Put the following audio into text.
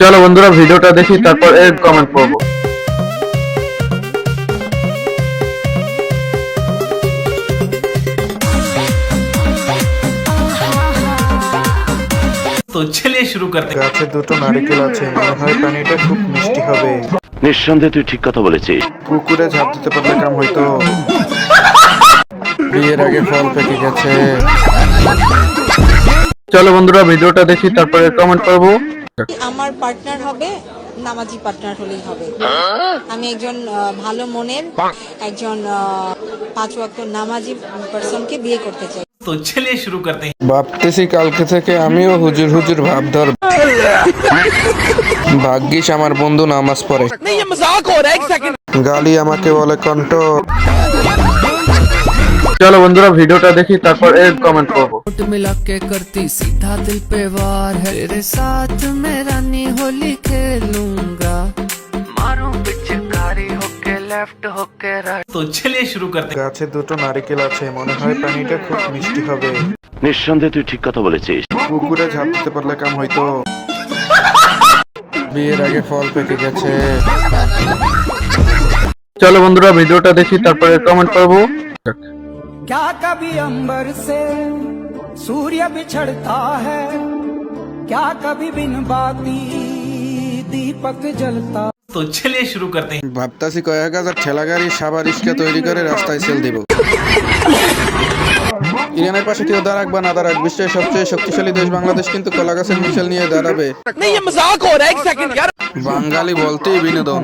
চলো বন্ধুরা ভিডিওটা দেখি তারপর এর কমেন্ট করব। তো চলিए शुरू करते हैं। গাছে দুটো নারকেল আছে, মনে হয় পানিটা খুব মিষ্টি হবে। নিঃসন্দেহে তুই ঠিক কথা বলেছিস। পুকুরে ঝাঁপ দিতে পারলে কাম হইতো। বিয়ের আগে ফল পেকে গেছে। চলো বন্ধুরা ভিডিওটা দেখি তারপর এর কমেন্ট করব। আমার পার্টনার হবে নামাজি পার্টনার হলেই হবে। আমি একজন ভালো মনের একজন 5 ওয়াক্ত নামাজি পারসনকে বিয়ে করতে চাই। তো চলিए शुरू करते हैं। ভাবতেছি কালকে থেকে আমিও হুজুর হুজুর ভাব ধরব। ভাগ্যিস আমার বন্ধু নামাজ পড়ে। গালি আমাকে বলে কণ্ঠ। চলো বন্ধুরা ভিডিওটা দেখি তারপর এর কমেন্ট করব। होठ मिला के करती सीधा दिल पे वार है तेरे साथ मैं रानी होली खेलूंगा मारूं पिचकारी होके लेफ्ट होके राइट। तो चलिए शुरू करते हैं। গাছে দুটো নারকেল আছে, মনে হয় পানিটা খুব মিষ্টি হবে। নিঃসন্দেহে তুই ঠিক কথা বলেছিস। পুকুরে ঝাঁপ দিতে পারলে কাম হইতো। বিয়ের আগে ফল পেকে গেছে। চলো বন্ধুরা ভিডিওটা দেখি তারপর এর কমেন্ট করব। क्या कभी अंबर से सूर्य बिछड़ता है, क्या कभी बिन बाती दीपक जलता। तो चलिए शुरू करते हैं। ভাবতাছি কয়েক হাজার ঠেলা গাড়ি সাবা রিক্সা তৈরি করে রাস্তায় সেল দিব। ইরানের পাশে কেউ দাঁড়াক বা না দাঁড়াক, বিশ্বের সবচেয়ে শক্তিশালী দেশ বাংলাদেশ কিন্তু কলা গাছের মিছিল নিয়ে দাঁড়াবে। বাঙালি বলতেই বিনোদন।